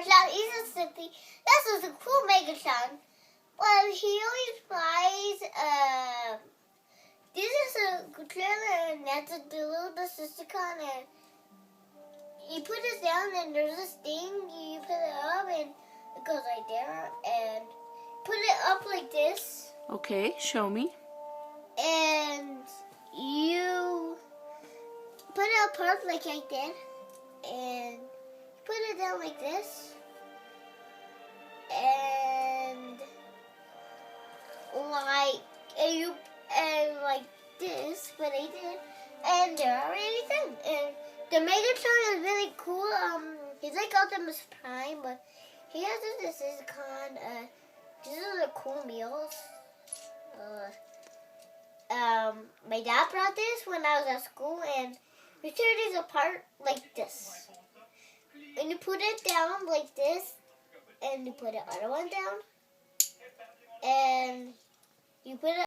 He's a Smithy. This was a cool Megatron. But he always flies. This is a trailer, and that's a little Decepticon, and you put it down, and there's this thing, you put it up, and it goes right there, and put it up like this. Okay, show me. And you put it apart like I did, and put it down like this, and like this, but I did, and they're already done. And the Megatron is really cool. He's like Optimus Prime, but he has a Decepticon. These are the cool meals. My dad brought this when I was at school, and we tear these apart like this. And you put it down like this, and you put the other one down, and you put it